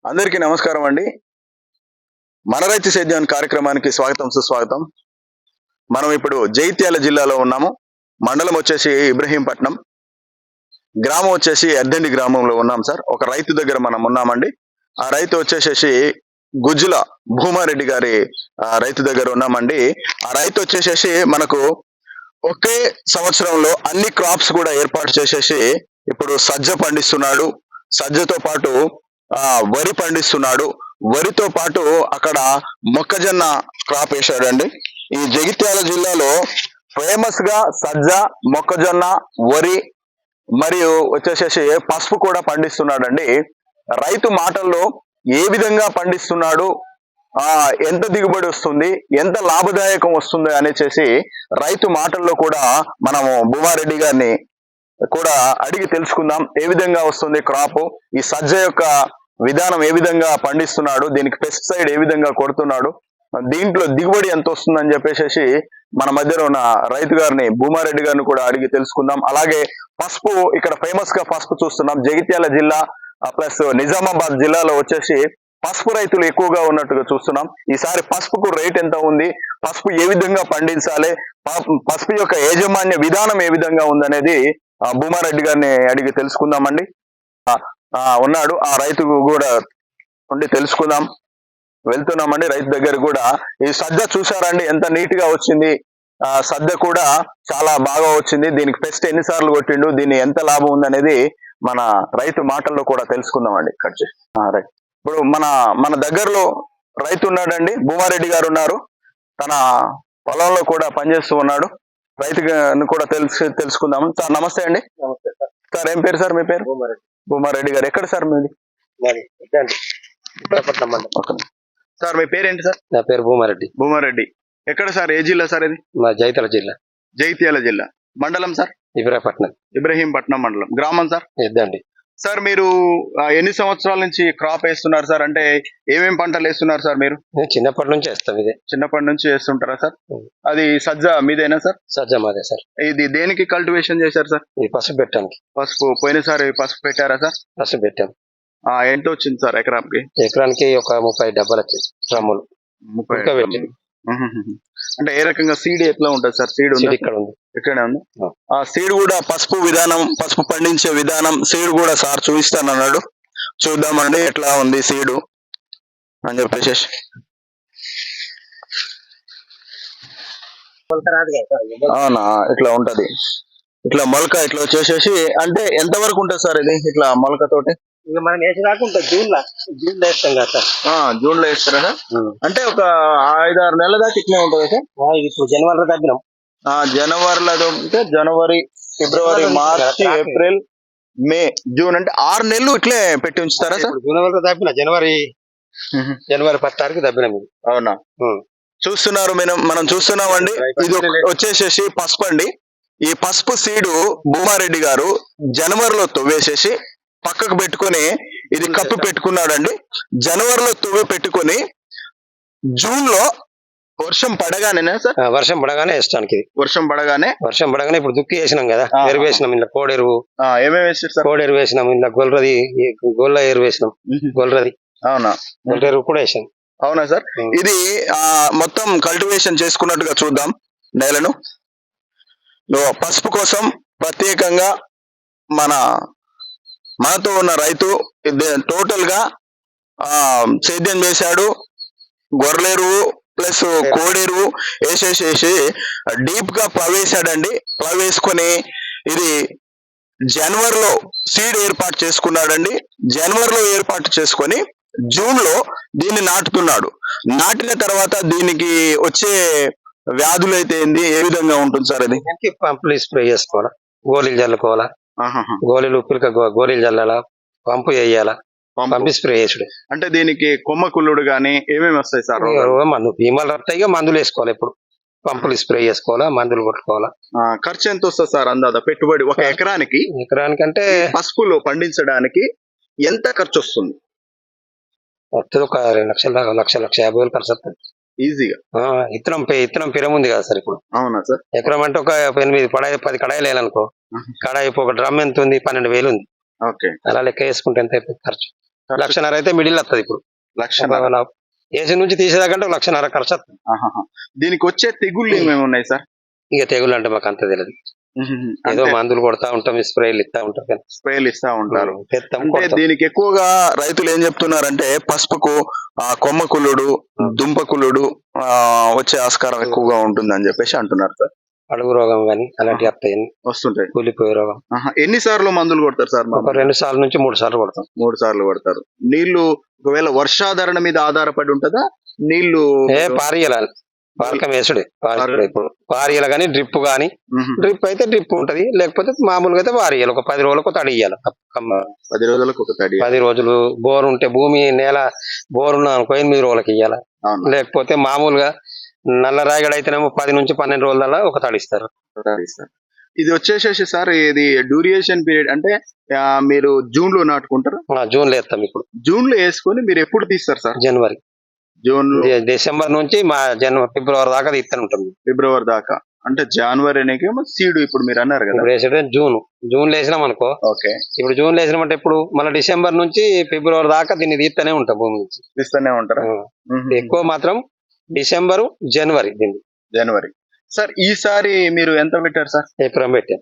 అందరికీ నమస్కారం అండి. మన రైతు సేద్యం కార్యక్రమానికి స్వాగతం సుస్వాగతం. మనం ఇప్పుడు జైత్యాల జిల్లాలో ఉన్నాము. మండలం వచ్చేసి ఇబ్రహీంపట్నం, గ్రామం వచ్చేసి అద్దండి గ్రామంలో ఉన్నాం సార్. ఒక రైతు దగ్గర మనం ఉన్నామండి. ఆ రైతు వచ్చేసేసి గుజ్జుల భూమారెడ్డి గారి రైతు దగ్గర ఉన్నామండి. ఆ రైతు వచ్చేసేసి మనకు ఒకే సంవత్సరంలో అన్ని క్రాప్స్ కూడా ఏర్పాటు చేసేసి ఇప్పుడు సజ్జ పండిస్తున్నాడు. సజ్జతో పాటు వరి పండిస్తున్నాడు. వరితో పాటు అక్కడ మొక్కజొన్న క్రాప్ వేశాడండి. ఈ జగిత్యాల జిల్లాలో ఫేమస్ గా సజ్జ, మొక్కజొన్న, వరి మరియు వచ్చేసేసి పసుపు కూడా పండిస్తున్నాడండి. రైతు మాటల్లో ఏ విధంగా పండిస్తున్నాడు, ఎంత దిగుబడి వస్తుంది, ఎంత లాభదాయకం వస్తుంది అనేసి రైతు మాటల్లో కూడా మనము భూమారెడ్డి గారిని కూడా అడిగి తెలుసుకుందాం. ఏ విధంగా వస్తుంది క్రాప్, ఈ సజ్జ యొక్క విధానం ఏ విధంగా పండిస్తున్నాడు, దీనికి పెస్టిసైడ్ ఏ విధంగా కొడుతున్నాడు, దీంట్లో దిగుబడి ఎంత వస్తుందని చెప్పేసి మన మధ్యలో ఉన్న రైతు గారిని భూమారెడ్డి గారిని కూడా అడిగి తెలుసుకుందాం. అలాగే పసుపు, ఇక్కడ ఫేమస్ గా పసుపు చూస్తున్నాం. జగిత్యాల జిల్లా ప్లస్ నిజామాబాద్ జిల్లాలో వచ్చేసి పసుపు రైతులు ఎక్కువగా ఉన్నట్టుగా చూస్తున్నాం. ఈసారి పసుపుకు రేట్ ఎంత ఉంది, పసుపు ఏ విధంగా పండించాలి, పసుపు యొక్క యాజమాన్య విధానం ఏ విధంగా ఉందనేది భూమారెడ్డి గారిని అడిగి తెలుసుకుందామండి. ఉన్నాడు, ఆ రైతుకు కూడా ఉండి తెలుసుకుందాం. వెళ్తున్నామండి రైతు దగ్గర కూడా. ఈ సజ్జ చూసారండి ఎంత నీట్ గా వచ్చింది. సజ్జ కూడా చాలా బాగా వచ్చింది. దీనికి పెస్ట్ ఎన్నిసార్లు కొట్టిండు, దీన్ని ఎంత లాభం ఉందనేది మన రైతు మాటల్లో కూడా తెలుసుకుందామండి. కట్ చేసి రైట్. ఇప్పుడు మన దగ్గరలో రైతు ఉన్నాడండి, భూమారెడ్డి గారు ఉన్నారు. తన పొలంలో కూడా పనిచేస్తూ ఉన్నాడు. రైతు కూడా తెలుసుకుందాము. సార్ నమస్తే అండి. నమస్తే సార్. సార్ ఏం పేరు సార్ మీ పేరు? భూమారెడ్డి గారు. ఎక్కడ సార్ మీది? సార్ మీ పేరేంటి సార్? నా పేరు భూమారెడ్డి. భూమారెడ్డి ఎక్కడ సార్? ఏ జిల్లా సార్ ఇది? మా జైత్యాల జిల్లా. జైత్యాల జిల్లా. మండలం సార్? ఇబ్రహీంపట్నం. ఇబ్రహీంపట్నం మండలం. గ్రామం సార్? ఎద్దండి. సార్ మీరు ఎన్ని సంవత్సరాల నుంచి క్రాప్ వేస్తున్నారు సార్? అంటే ఏమేమి పంటలు వేస్తున్నారు సార్ మీరు? చిన్నప్పటి నుంచి వేస్తాం. ఇదే చిన్నప్పటి నుంచి వేస్తుంటారా సార్? అది సజ్జ మీదేనా సార్? సజ్జ మాదే సార్. ఇది దేనికి కల్టివేషన్ చేశారు సార్? ఇది పసుపు పెట్టడానికి. పసుపు పోయినసారి పసుపు పెట్టారా సార్? పసుపు పెట్టాం. ఎంత వచ్చింది సార్ ఎకరానికి? ఎకరానికి ఒక 30 డబ్బాలు వచ్చేది డ్రమ్ములు. 30 అంటే ఏ రకంగా సీడ్ ఎట్లా ఉంటుంది సార్? సీడ్ ఉంది ఇక్కడ ఉంది, ఇక్కడే ఉంది. ఆ సీడ్ కూడా పసుపు విధానం, పసుపు పండించే విధానం సీడ్ కూడా సార్ చూపిస్తానన్నాడు. చూద్దామండి ఎట్లా ఉంది సీడు అని చెప్పేసి. అవునా, ఇట్లా ఉంటది. ఇట్లా మొలక ఇట్లా వచ్చేసేసి అంటే ఎంత వరకు ఉంటుంది సార్ ఇది ఇట్లా మొలక తోటి? మనం వేసేదాకా ఉంటుంది. జూన్ లో వేస్తాం కదా సార్. జూన్ లో వేస్తారా? అంటే ఒక 5-6 నెలల దాకా ఇట్లా ఉంటుంది సార్. ఇది ఇప్పుడు జనవరిలో తగ్గినాం. జనవరిలో అంటే జనవరి, ఫిబ్రవరి, మార్చి, ఏప్రిల్, మే, జూన్ అంటే 6 నెలలు ఇట్లే పెట్టి ఉంచుతారా సార్? జనవరిలో తప్పిన జనవరి 10 తారీఖు తప్పినాం. అవునా? చూస్తున్నారు మనం చూస్తున్నామండి. ఇది వచ్చేసేసి పసుపు అండి. ఈ పసుపు సీడు భూమారెడ్డి గారు జనవరిలో తవ్వేసేసి పక్కకు పెట్టుకుని ఇది కప్పు పెట్టుకున్నాడండి. జనవరిలో తవ్వి పెట్టుకుని జూన్ లో వర్షం పడగానే సార్? వర్షం పడగానే వేస్తానికి. వర్షం పడగానే ఇప్పుడు దుక్కి వేసినాం కదా, ఎరువు వేసినాం. ఇంట్లో కోడెరువు ఏమేమి వేసారు సార్? కోడెరువు వేసినాం. ఇంట్లో గొల్ల ఎరువు వేసినాం. గొల్లది. అవునా? గొల్ల ఎరువు కూడా వేసాం. అవునా సార్? ఇది మొత్తం కల్టివేషన్ చేసుకున్నట్టుగా చూద్దాం నేలను. పసుపు కోసం ప్రత్యేకంగా మనతో ఉన్న రైతు టోటల్ గా సేద్యం చేశాడు. గొర్రెలెరువు ప్లస్ కోడెరువు వేసేసేసి డీప్ గా ప్లవేసాడండి. ప్లవేసుకొని ఇది జనవరిలో సీడ్ ఏర్పాటు చేసుకున్నాడండి. జనవరిలో ఏర్పాటు చేసుకొని జూన్ లో దీన్ని నాటుతున్నాడు. నాటిన తర్వాత దీనికి వచ్చే వ్యాధులు అయితే ఏంది, ఏ విధంగా ఉంటుంది సార్? అది పంపులు స్ప్రే చేసుకోవాలా, గోళీలు చల్లుకోవాలా, గోళీలు ఉప్పులుగా గోళీలు చల్లాలా, పంపు వేయాలా, పంపి స్ప్రే చేసుడు. అంటే దీనికి కొమ్మ కుళ్ళుడు గానీ ఏమేమి వస్తాయి సార్? మందు భీమాలు వస్తాయి, మందులు వేసుకోవాలి. ఎప్పుడు పంపులు స్ప్రే చేసుకోవాలా, మందులు కొట్టుకోవాలా. ఖర్చు ఎంత వస్తుంది సార్ అందాదా పెట్టుబడి ఒక ఎకరానికి? అంటే పసుపులో పండించడానికి ఎంత ఖర్చు వస్తుంది? వస్తుంది ఒక 2,00,000-1,50,000 ఖర్చు వస్తుంది ఈజీగా. ఇత్తనం పిరం ఉంది కదా సార్ ఇప్పుడు. అవునా సార్? ఎకరం అంటే ఒక 8-10 కడాయిలు వేయాలనుకో. కడాయి ఒక డ్రమ్ ఎంత ఉంది? 12,000 ఉంది. ఓకే. అలా లెక్క వేసుకుంటే ఎంత ఖర్చు? లక్షన్నర అయితే మిడిల్ వస్తుంది ఇప్పుడు. లక్షన్నర. ఏసీ నుంచి తీసేదాకంటే 1,00,000 ఖర్చు వస్తుంది. ఆహాహా. దీనికి వచ్చే తెగుళ్ళు ఏమేమి ఉన్నాయి సార్? ఇక తెగులు అంటే మాకు అంత తెలియదు. ఏదో మందులు కొడతా ఉంటాం, స్ప్రేలు ఇస్తా ఉంటాం, స్ప్రేలు ఇస్తా ఉంటారు. తెత్తాం, అంటే కొడతాం. దీనికి ఎక్కువగా రైతులు ఏం చెప్తున్నారంటే పసుపుకు కొమ్మ కుళ్ళుడు, దుంప కుళ్ళుడు వచ్చే ఆస్కారం ఎక్కువగా ఉంటుందని చెప్పేసి అంటున్నారు సార్. అడుగు రోగం గానీ అలాంటివి వస్తుంటాయి. కూలిపోయే రోగం. ఎన్నిసార్లు మందులు కొడతారు సార్? ఒక 2 సార్లు నుంచి 3 సార్లు కొడతాం. 3 సార్లు కొడతారు. నీళ్లు ఒకవేళ వర్షాధారణ మీద ఆధారపడి ఉంటుందా? నీళ్లు పారియాలి, పారకం వేసుడే. ఇప్పుడు పారియాల గానీ డ్రిప్ గానీ, డ్రిప్ అయితే డ్రిప్ ఉంటది, లేకపోతే మామూలుగా అయితే వారియాలి. ఒక 10 రోజులకు తడి ఇయ్యాలి. 10 రోజులకు ఒక తడి. 10 రోజులు బోర్ ఉంటే భూమి నేల బోర్ ఉన్న 8 రోజులకి ఇయ్యాలి. లేకపోతే మామూలుగా నల్ల రాయగడ అయితేనేమో 10 నుంచి 12 రోజుల ఒక తడిస్తారు. ఇది వచ్చేసేసి సార్, ఇది డ్యూరేషన్ పీరియడ్ అంటే మీరు జూన్ లో నాటుకుంటారు? జూన్ లో వేస్తాం. ఇప్పుడు జూన్ లో వేసుకొని మీరు ఎప్పుడు తీస్తారు సార్? జనవరి. జూన్ డిసెంబర్ నుంచి ఫిబ్రవరి దాకా తీస్తూనే ఉంటుంది. ఫిబ్రవరి దాకా అంటే జనవరి అనేకేమో సీడ్. ఇప్పుడు మీరు అన్నారు కదా జూన్ వేసినాం అనుకో. ఓకే. ఇప్పుడు జూన్ వేసినామంటే ఇప్పుడు మళ్ళీ డిసెంబర్ నుంచి ఫిబ్రవరి దాకా దీన్ని తీస్తూనే ఉంటాం. భూమి నుంచి తీస్తూనే ఉంటారు. ఎక్కువ మాత్రం డిసెంబర్, జనవరి. జనవరి. సార్ ఈసారి మీరు ఎంత పెట్టారు సార్? ఎకరం పెట్టాం.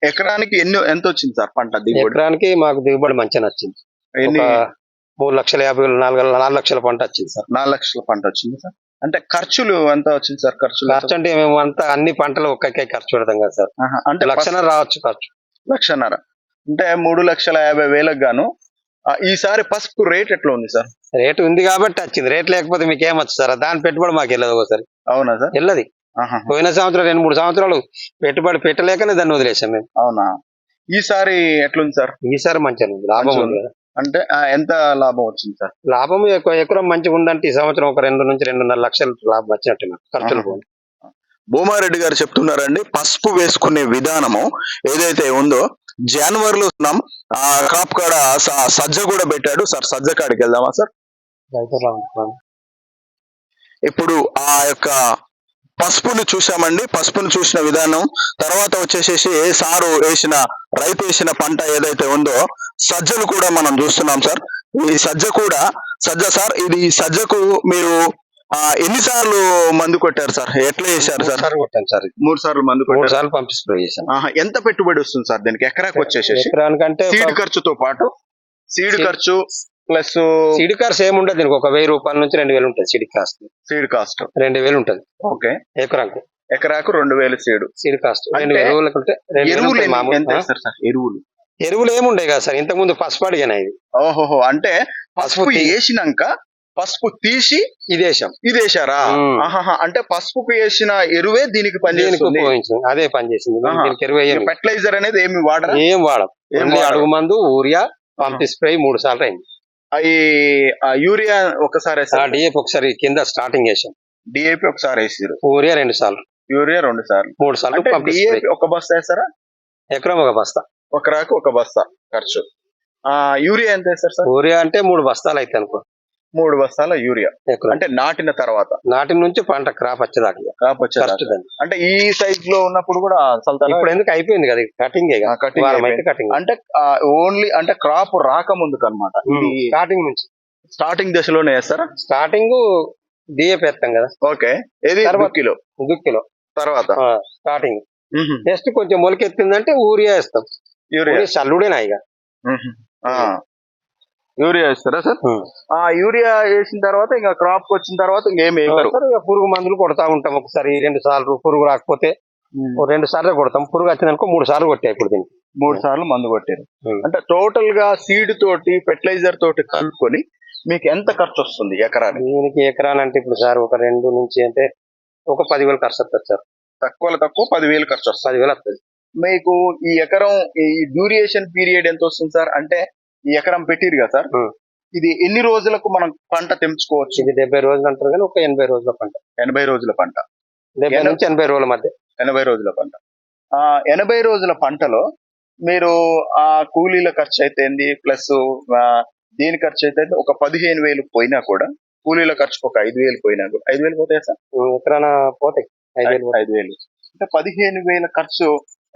ఎకరానికి ఎంత వచ్చింది సార్ పంట దిగుబడి? ఎకరానికి మాకు దిగుబడి మంచిగా వచ్చింది. 3,50,000, 4 లక్షల పంట వచ్చింది సార్. 4 లక్షల పంట వచ్చింది సార్. అంటే ఖర్చులు ఎంత వచ్చింది సార్? ఖర్చు అంటే మేము అంతా అన్ని పంటలు ఒక్కొక్క ఖర్చు పెడతాం కదా సార్. అంటే 1,00,000 రావచ్చు ఖర్చు. 1,50,000 అంటే 3,50,000 గాను. ఈసారి పసుపు రేట్ ఎట్లా ఉంది సార్? రేటు ఉంది కాబట్టి వచ్చింది. రేట్ లేకపోతే మీకు ఏమొచ్చు సార్? దాని పెట్టుబడి మాకు వెళ్ళదు ఒకసారి. అవునా సార్? వెళ్ళదు. పోయిన సంవత్సరం 2-3 సంవత్సరాలు పెట్టుబడి పెట్టలేకనే దాన్ని వదిలేసాం మేము. అవునా? ఈసారి ఎట్లుంది సార్? ఈసారి మంచిగా ఉంది, లాభం ఉంది. అంటే ఎంత లాభం వచ్చింది సార్? లాభం ఎకరం మంచిగా ఉందంటే ఈ సంవత్సరం ఒక 2 నుంచి 2.5 లక్షలు లాభం వచ్చినట్టు ఖర్చులు పోయి. భూమారెడ్డి గారు చెప్తున్నారండి, పసుపు వేసుకునే విధానము ఏదైతే ఉందో జనవరిలో క్రాప్ కాడ సజ్జ కూడా పెట్టాడు సార్. సజ్జ కాడికి వెళ్దామా సార్? ఇప్పుడు ఆ యొక్క పసుపును చూసామండి. పసుపును చూసిన విధానం తర్వాత వచ్చేసేసి సారు రైతు వేసిన పంట ఏదైతే ఉందో సజ్జలు కూడా మనం చూస్తున్నాం సార్. ఈ సజ్జ సార్, ఇది సజ్జకు మీరు ఎన్నిసార్లు మందు కొట్టారు సార్? ఎట్లా చేశారు సార్? 3 సార్లు మందు కొట్టారు. 3 సార్లు పంపి స్ప్రే చేశాను. ఎంత పెట్టుబడి వస్తుంది సార్ దీనికి ఎకరాకు వచ్చేసేసి? ఎకరానికంటే సీడ్ ఖర్చుతో పాటు సీడ్ ఖర్చు ప్లస్ సీడ్ కాస్ట్ ఏముంటది దీనికి, ఒక 1,000 రూపాయల నుంచి 2,000 ఉంటుంది. సీడ్ కాస్ట్ 2,000 ఉంటుంది. ఓకే. ఎకరాకు 2,000 సీడ్ కాస్ట్. ఎరువులు ఏముండే కదా సార్, ఇంతకు ముందు పసుపు అడిగాను ఇది. ఓహోహో, అంటే పసుపు వేసినాక పసుపు తీసి ఇదేశారా? అంటే పసుపుకు వేసిన ఎరువే దీనికి పనిచేస్తుంది. అదే పనిచేసింది. ఫెర్టిలైజర్ అనేది ఏమి వాడరా? ఏం వాడం. అడుగు మందు, యూరియా, పంపి స్ప్రే 3 సార్లు అయింది. యూరియా ఒకసారి, డిఏపి ఒకసారి కింద స్టార్టింగ్ వేసాం. డిఏపి ఒకసారి వేసారు. యూరియా 2 సార్లు. 2 సార్లు. 3 సార్లు. డిఏపి ఒక బస్తా వేస్తారా? ఎకరం ఒక బస్తా. ఎకరాకు ఒక బస్తా ఖర్చు. యూరియా ఎంత వేస్తారు సార్? యూరియా అంటే 3 బస్తాలు అయితే అనుకో. 3 బస్తాల యూరియా అంటే నాటిన తర్వాత, నాటిన నుంచి పంట క్రాప్ వచ్చేదాకా. అంటే ఈ సైజ్ లో ఉన్నప్పుడు కూడా ఇప్పుడు ఎందుకు అయిపోయింది కదా, కటింగ్. అంటే ఓన్లీ అంటే క్రాప్ రాకముందుకు అన్నమాట. స్టార్టింగ్ దశలోనే వేస్తారా? స్టార్టింగ్ డిఏపి వేస్తాం కదా. ఓకే. ఏది దుక్కిలో తర్వాత స్టార్టింగ్ నెక్స్ట్ కొంచెం మొలకెత్తిందంటే యూరియా వేస్తాం. యూరియా చల్లుడేనా ఇక. యూరియా వేస్తారా సార్? యూరియా వేసిన తర్వాత ఇంకా క్రాప్ వచ్చిన తర్వాత ఇంకేమి పురుగు మందులు కొడతా ఉంటాం. ఒకసారి 2 సార్లు, పురుగు రాకపోతే 2 సార్లు కొడతాం. పురుగు వచ్చిందనుకో 3 సార్లు కొట్టాయి. ఇప్పుడు దీనికి 3 సార్లు మందు కొట్టారు. అంటే టోటల్ గా సీడ్ తోటి ఫెర్టిలైజర్ తోటి కలుపుకొని మీకు ఎంత ఖర్చు వస్తుంది ఎకరానికి? దీనికి ఎకరానంటే ఇప్పుడు సార్ ఒక 2 నుంచి అంటే ఒక 10,000 ఖర్చు వస్తుంది సార్. తక్కువ 10,000 ఖర్చు వస్తుంది. 10,000 వస్తుంది మీకు. ఈ ఎకరం ఈ డ్యూరేషన్ పీరియడ్ ఎంత వస్తుంది సార్? అంటే ఈ ఎకరం పెట్టిరు కదా సార్, ఇది ఎన్ని రోజులకు మనం పంట తెంచుకోవచ్చు? ఇది 70 రోజులు అంటారు కానీ ఒక 80 రోజుల పంట. 80 రోజుల పంట. 70 నుంచి 80 రోజుల మధ్య. 80 రోజుల పంట. 80 రోజుల పంటలో మీరు కూలీల ఖర్చు అయితే ప్లస్ దీని ఖర్చు అయితే ఒక 15,000 పోయినా కూడా, కూలీల ఖర్చుకు ఒక 5,000 పోయినా కూడా, 5,000 పోతాయి సార్? ఎకరాన పోతాయి 5,000. అంటే 15,000 ఖర్చు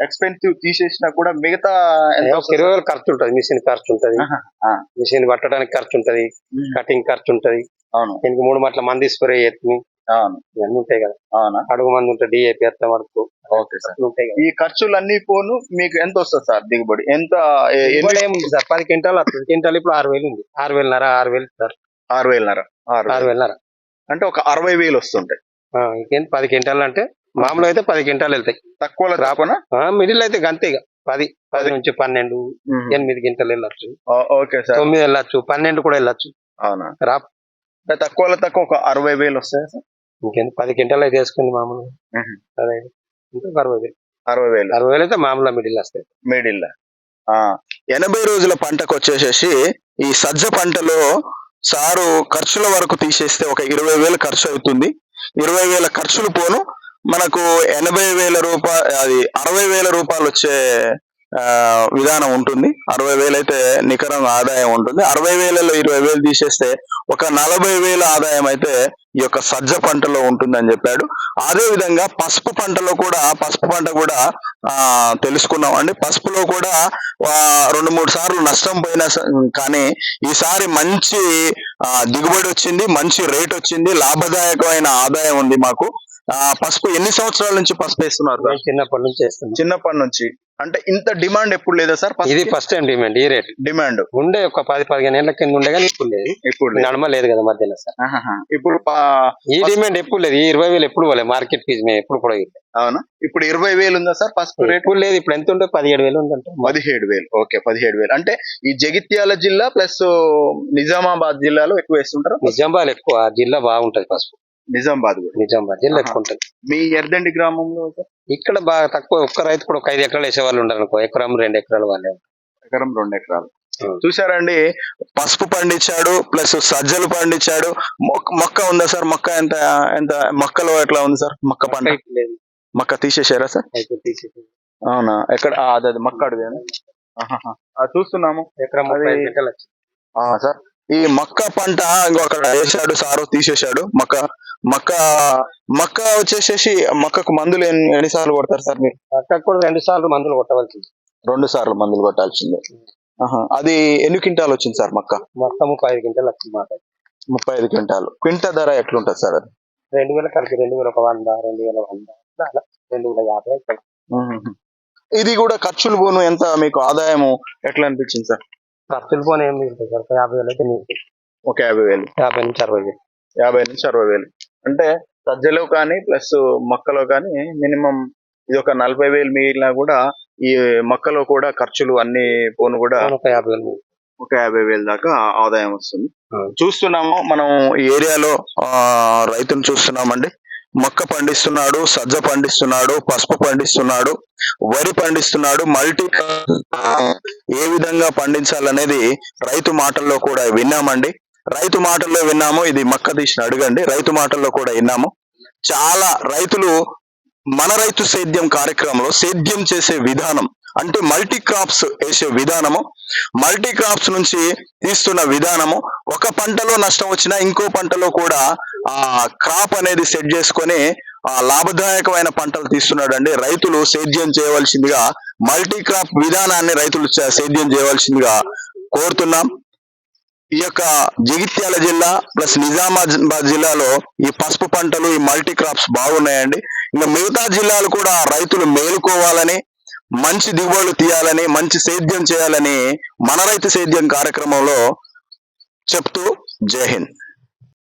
ఎక్స్పెన్సివ్ తీసేసినా కూడా మిగతా ఎంత ఒక 20,000 ఖర్చు ఉంటది, మిషన్ ఖర్చు ఉంటది, మిషన్ పట్టడానికి ఖర్చు ఉంటది, కటింగ్ ఖర్చు ఉంటది, అవును దీనికి 3 మట్ల మంది స్ప్రే ఎత్తి అవును ఇవన్నీ ఉంటాయి కదా, అవునా అడుగు మంది ఉంటాయి, డిఏపి ఎత్త వరకు ఓకే సార్. ఉంటాయి కదా. ఈ ఖర్చులన్నీ పోను మీకు ఎంత వస్తుంది సార్ దిగుబడి ఎంత దిగుబడి ఏముంది సార్, 10 క్వింటాలు వస్తుంది. క్వింటాల్ ఇప్పుడు 6,000 ఉంది, 6,500 సార్, 6,500 6,500 అంటే ఒక 60,000 వస్తుంటాయి. ఇంకేంటి 10 క్వింటాలు అంటే మామూలు అయితే 10 క్వింటాలు వెళ్తాయి, తక్కువ రాకునా మిడిల్ అయితే అంతే ఇక 10 నుంచి 12 8 క్వింటాలు వెళ్ళొచ్చు, ఓకే సార్ 9 వెళ్ళొచ్చు, 12 కూడా వెళ్ళొచ్చు. అవునా రా తక్కువ తక్కువ ఒక 60,000 వస్తాయి సార్. ఇంకేంటి 10 క్వింటాలు అయితే వేసుకుంది మామూలు, అదే ఇంకొక 60,000 60,000 అయితే మామూలు మిడిల్ వస్తాయి. మిడిల్ 80 రోజుల పంటకు వచ్చేసేసి ఈ సజ్జ పంటలో సారు ఖర్చుల వరకు తీసేస్తే ఒక 20,000 ఖర్చు అవుతుంది. 20,000 ఖర్చులు పోను మనకు 80,000 రూపాయలు, అది 60,000 రూపాయలు వచ్చే విధానం ఉంటుంది. 60,000 అయితే నికరంగా ఆదాయం ఉంటుంది. 60,000లో 20,000 తీసేస్తే ఒక 40,000 ఆదాయం అయితే ఈ యొక్క సజ్జ పంటలో ఉంటుందని చెప్పాడు. అదే విధంగా పసుపు పంటలో కూడా, పసుపు పంట కూడా తెలుసుకున్నాం అండి. పసుపులో కూడా 2-3 సార్లు నష్టం పోయినా కానీ ఈసారి మంచి దిగుబడి వచ్చింది, మంచి రేట్ వచ్చింది, లాభదాయకమైన ఆదాయం ఉంది మాకు. పసుపు ఎన్ని సంవత్సరాల నుంచి పసుపు వేస్తున్నారు? చిన్నప్పటి నుంచి వేస్తున్నాం. చిన్నప్పటి నుంచి అంటే ఇంత డిమాండ్ ఎప్పుడు లేదా సార్? ఇది ఫస్ట్ టైం డిమాండ్, ఈ రేట్ డిమాండ్ ఉండే ఒక 10-15 ఏళ్ల కింద ఉండే కానీ ఇప్పుడు లేదు, ఇప్పుడు నడమ లేదు కదా మధ్యలో సార్. ఇప్పుడు ఈ డిమాండ్ ఎప్పుడు లేదు, ఈ 20,000 ఎప్పుడు పోలేదు, మార్కెట్ ఫీజు మేము ఎప్పుడు కూడా అవునా? ఇప్పుడు 20,000 ఉందా సార్ పసుపు రేట్? ఎప్పుడు లేదు, ఇప్పుడు ఎంత ఉంటే 17,000 ఉందంటే. 17,000 ఓకే 17,000 అంటే ఈ జగిత్యాల జిల్లా ప్లస్ నిజామాబాద్ జిల్లాలో ఎక్కువ వేస్తుంటారు. నిజామాబాద్ ఎక్కువ, జిల్లా బాగుంటది పసుపు. నిజామాబాద్ కూడా, నిజామాబాద్ జిల్లా ఎక్కువ ఉంటది. మీ ఎర్దండి గ్రామంలో ఇక్కడ బాగా తక్కువ, ఒక్క రైతు కూడా ఒక 5 ఎకరాలు వేసే వాళ్ళు ఉంటారు అనుకో, ఎకరం 2 ఎకరాలు వాళ్ళే. ఎకరం 2 ఎకరాలు. చూసారండి, పసుపు పండించాడు ప్లస్ సజ్జలు పండించాడు. మొక్క ఉందా సార్? మొక్క ఎంత ఎంత మొక్కలో ఎట్లా ఉంది సార్? మొక్క పంట మొక్క తీసేసారా సార్? అవునా? ఎక్కడ అదే మొక్క అడిగాను చూస్తున్నాము. ఎకరం సార్ ఈ మొక్క పంట అక్కడ వేసాడు సారు, తీసేశాడు. మొక్క వచ్చేసేసి మొక్కకు మందులు ఎన్నిసార్లు కొడతారు సార్ మీరు? మొక్కకు కూడా 2 సార్లు మందులు కొట్టవలసింది. 2 సార్లు మందులు కొట్టాల్సిందే. అది ఎన్ని క్వింటాలు వచ్చింది సార్ మొక్క? మొత్తం 35 క్వింటాలు వచ్చింది మాట. 35 క్వింటాలు. క్వింటా ధర ఎట్లుంటది సార్? అది 2,000 కలిపి 2,100, 2,100, 2,50. ఇది కూడా ఖర్చులు పోను ఎంత మీకు ఆదాయము ఎట్లా అనిపించింది సార్? ఖర్చులు పోను ఏం లేదు సార్, 50,000 అయితే ఒక 50,000, 50 నుంచి 60,000, 50 నుంచి 60,000 అంటే సజ్జలో కానీ ప్లస్ మొక్కలో కానీ మినిమం ఇది ఒక 40,000 మిగిలినా కూడా ఈ మొక్కలో కూడా ఖర్చులు అన్ని పోను కూడా ఒక 50,000, ఒక 50,000 దాకా ఆదాయం వస్తుంది. చూస్తున్నాము మనం ఈ ఏరియాలో రైతును చూస్తున్నామండి. మొక్క పండిస్తున్నాడు, సజ్జ పండిస్తున్నాడు, పసుపు పండిస్తున్నాడు, వరి పండిస్తున్నాడు. మల్టీ ఏ విధంగా పండించాలనేది రైతు మాటల్లో కూడా విన్నామండి. రైతు మాటల్లో విన్నాము. ఇది మొక్క తీసిన అడగండి, రైతు మాటల్లో కూడా విన్నాము. చాలా రైతులు మన రైతు సేద్యం కార్యక్రమంలో సేద్యం చేసే విధానం అంటే మల్టీ క్రాప్స్ వేసే విధానము, మల్టీ క్రాప్స్ నుంచి తీస్తున్న విధానము, ఒక పంటలో నష్టం వచ్చినా ఇంకో పంటలో కూడా క్రాప్ అనేది సెట్ చేసుకొని లాభదాయకమైన పంటలు తీస్తున్నాడు అండి. రైతులు సేద్యం చేయవలసిందిగా, మల్టీ క్రాప్ విధానాన్ని రైతులు సేద్యం చేయవలసిందిగా కోరుతున్నాం. ఈ యొక్క జగిత్యాల జిల్లా ప్లస్ నిజామాబాద్ జిల్లాలో ఈ పసుపు పంటలు, ఈ మల్టీ క్రాప్స్ బాగున్నాయండి. ఇంకా మిగతా జిల్లాలు కూడా రైతులు మేలుకోవాలని, మంచి దిగుబడులు తీయాలని, మంచి సేద్యం చేయాలని మన రైతు సేద్యం కార్యక్రమంలో చెప్తూ జై హింద్.